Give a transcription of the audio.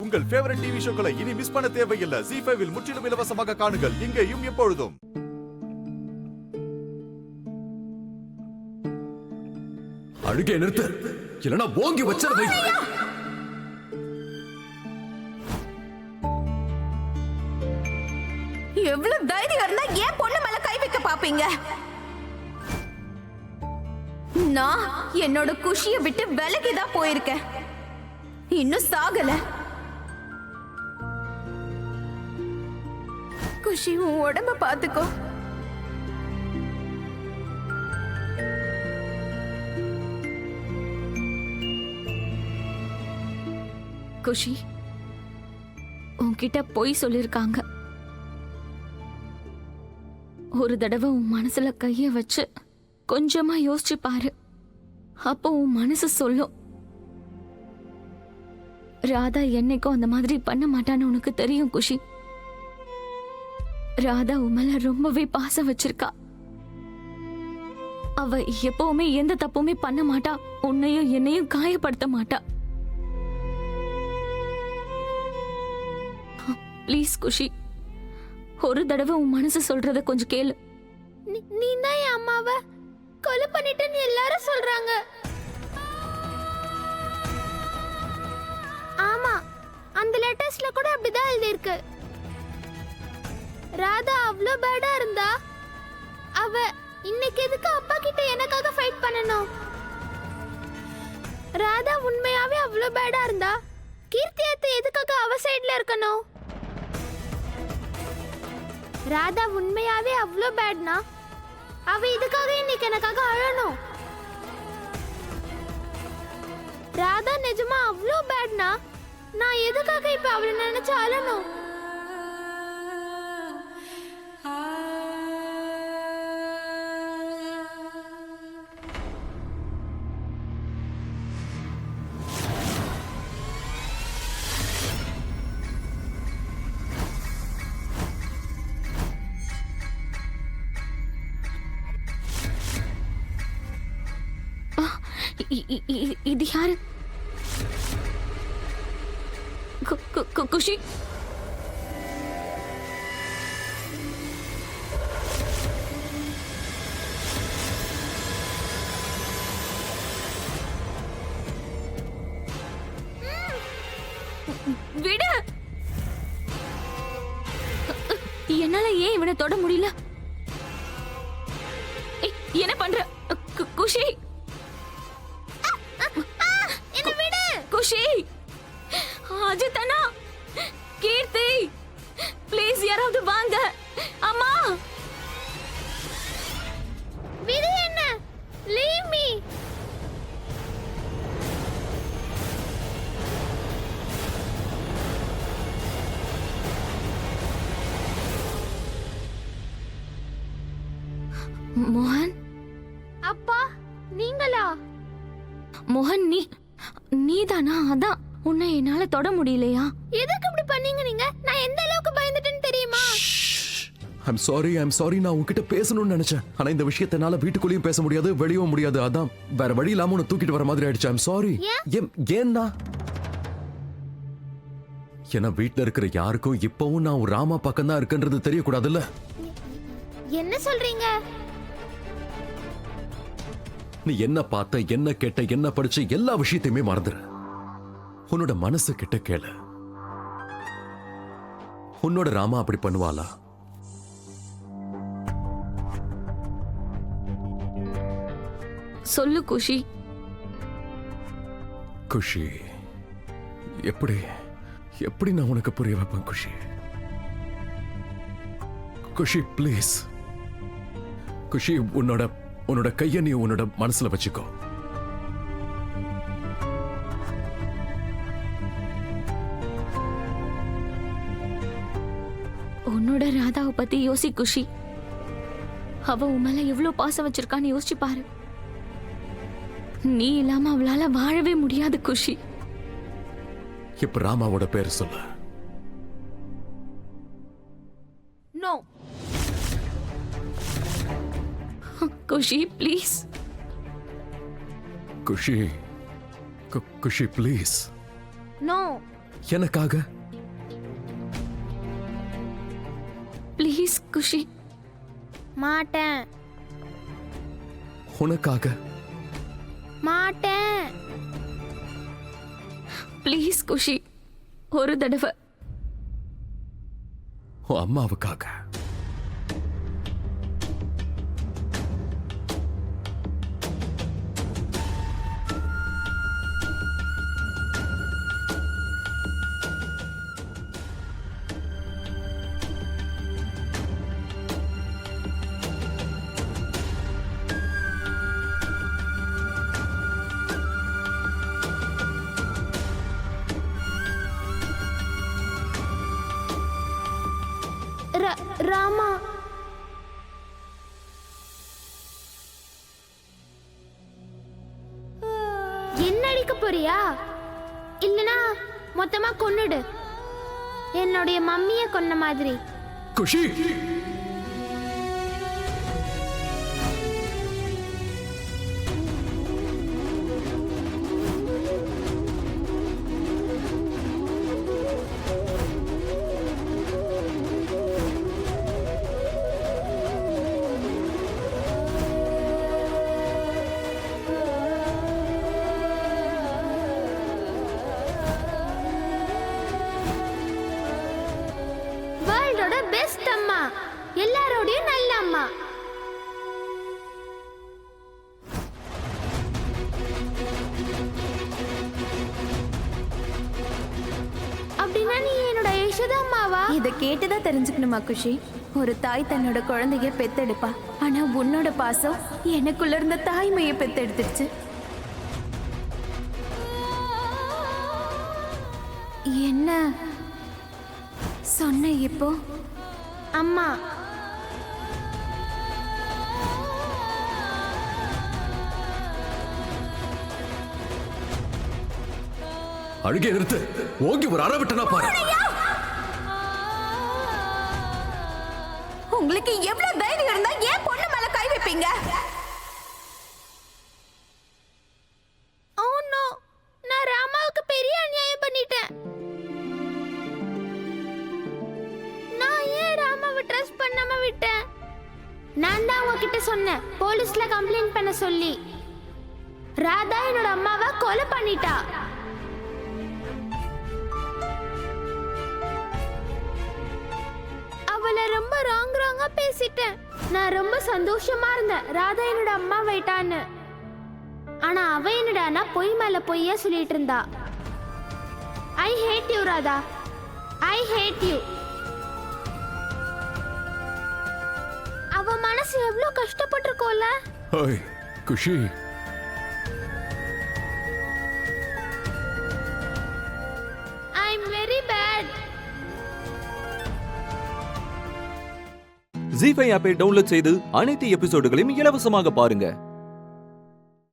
உங்கள் favourite TV ஷோக்களை இனி miss பண்ண தேவையில்லை. ஜீ5 இல் முற்றிலும் இலவசமாக காணுங்கள், இங்கேயும் எப்பொழுதும். அழுகே நிறுத்து, இல்லனா ஓங்கி வச்சிருவை. எவ்வளவு தைரியம் இருந்தா ஏன் பொண்ணு மேல கை வைக்க பாப்பீங்க? நான் என்னோட குஷிய விட்டு விலகிதான் போயிருக்கேன், இன்னும் சாகல. குஷி, உன் உடம்ப பாத்துக்கோ. குஷி, உன்கிட்ட பொய் சொல்லிருக்காங்க. ஒரு தடவை உன் மனசுல கைய வச்சு கொஞ்சமா யோசிச்சு பாரு, அப்போ உன் மனசு சொல்லும். ராதா என்னைக்கும் அந்த மாதிரி பண்ண மாட்டான்னு உனக்கு தெரியும் குஷி. ராதா உன் மேல ரொம்பவே பாசம் வச்சிருக்கா. அவ எப்பவுமே எந்த தப்புமே பண்ண மாட்டா, உன்னையும் என்னையும் காயப்படுத்த மாட்டா. ப்ளீஸ் குஷி, ஒரு தடவை உன் மனசு சொல்றத கொஞ்சம் கேளு. நீ தான் என் அம்மாவை கொலை பண்ணிட்டேன்னு எல்லாரும் சொல்றாங்க. ஆமா, அந்த லெட்டர்ஸ்ல கூட அப்படிதான் எழுதியிருக்கு. ராதா அவ்வளோ பேடா இருந்தா அவ இன்னைக்கு எதுக்கு அப்பா கிட்ட எனக்காக ஃபைட் பண்ணணும்? ராதா உண்மையாவே அவ்வளோ பேடா இருந்தா கீர்த்தி அத்தை எதுக்காக அவ சைடுல இருக்கணும்? ராதா உண்மையாவே அவ்வளோ பேட்னா அவ இதுக்காக இன்னைக்கு எனக்காக அழணும். ராதா நிஜமா அவ்வளோ பேட்னா நான் எதுக்காக இப்ப அவளை நினைச்சு அழணும்? இது யாரு? குஷி, விடு. என்னால ஏன் இவனை தொட முடியல? என்ன பண்ற குஷி? குஷி, அஜித் அண்ணா, கீர்த்தி, ப்ளீஸ் யாராவது வாங்க. அம்மா, விடு என்ன, லீவ் மீ. மோகன். அப்பா, நீங்களா? மோகன், நீதானா? அதான் உன்னை என்னால தொட முடியலையா? எதுக்கு இப்படி பண்ணீங்க நீங்க? நான் எந்த அளவுக்கு பயந்துட்டேன்னு தெரியுமா? I'm sorry. நான் உன்கிட்ட பேசணும்னு நினைச்சேன். ஆனா இந்த விஷயத்தினால வீட்டுக்குள்ளேயும் பேச முடியாது, வெளியவும் முடியாது. அதான் வேற வழி இல்லாம உன்னை தூக்கிட்டு வர மாதிரி ஆயிடுச்சு. I'm sorry. ஏன்னா ஏன்னா வீட்டுல இருக்கிற யாருக்கும் இப்பவும் நான் ஒரு ராமா பக்கம் தான் இருக்குன்றது தெரியக்கூடாதுல்ல. என்ன சொல்றீங்க? நீ என்ன பார்த்த, என்ன கேட்ட, என்ன படிச்ச, எல்லா விஷயத்தையுமே மறந்துரு. உன்னோட மனசு கிட்ட கேளு. உன்னோட ராமா அப்படி பண்ணுவாளா? சொல்லு குஷி. குஷி, எப்படி நான் உனக்கு புரிய வைப்பேன் குஷி? குஷி ப்ளீஸ். குஷி, உன்னோட கைய நீ உன்னோட மனசுல வச்சுக்கோ. உன்னோட ராதாவை பத்தி யோசி குஷி. அவ உன் மேல எவ்வளவு பாசம் வச்சிருக்கான்னு யோசிச்சு பாரு. நீ இல்லாம அவளால வாழவே முடியாது குஷி. இப்ப ராமாவோட பேர் சொல்லு. No. Khushi please. Khushi, Khushi please. No. எனக்காக ப்ளீஸ் குஷி. மாட்டேன். உனக்காக மாட்டேன். ப்ளீஸ் குஷி, ஒரு தடவை. உன் அம்மாவுக்காக. ராமா, என்ன அடிக்க போறியா? இல்லனா மொத்தமா கொன்னுடு, என்னுடைய மம்மிய கொன்ன மாதிரி. குஷி, வேர்ல்டோட பெஸ்ட் அம்மா, எல்லாரோடையும் நல்ல அம்மா. அப்படின்னா நீ என்னோட யசோதா அம்மாவா? இத கேட்டுதான் தெரிஞ்சுக்கணுமா குஷி? ஒரு தாய் தன்னோட குழந்தைய பெத்தெடுப்பா, ஆனா உன்னோட பாசம் எனக்குள்ள இருந்த தாய்மையை பெத்தெடுத்துருச்சு. என்ன சொன்ன இப்போ? அம்மா. அழுகே நிறுத்து. ஓங்கி ஒரு அற விட்டனா பாரு. உங்களுக்கு எவ்வளவு தைரியம் இருந்தா ஏன் பொண்ணு மேல கை வைப்பீங்க? Oh no, நான் ராமாவுக்கு பெரிய அநியாயம் பண்ணிட்டேன். நான் ஏன் ராமாவை ட்ரஸ்ட் பண்ணாம விட்டேன்? நான் தான் உங்ககிட்ட சொன்னேன் போலீஸ்ல கம்ப்ளைண்ட் பண்ண சொல்லி. ராதா என்னோட அம்மாவை கொலை பண்ணிட்டா. அவளை ரொம்ப ராங்கா பேசிட்டேன். நான் ரொம்ப சந்தோஷமா இருந்தேன் ராதா என்னோட அம்மா வைட்டான்னு. ஆனா அவ என்னடானா பொய் மேல பொய்யா சொல்லிட்டு இருந்தா. I hate you Radha, I hate you. அவ மனசு எவ்வளவு கஷ்டப்பட்டிருக்கோல. ஓய் குஷி, ஐ அம் வெரி பேட். ஜீ5 ஆப்பை டவுன்லோட் செய்து அனைத்து எபிசோடுகளையும் இலவசமாக பாருங்க.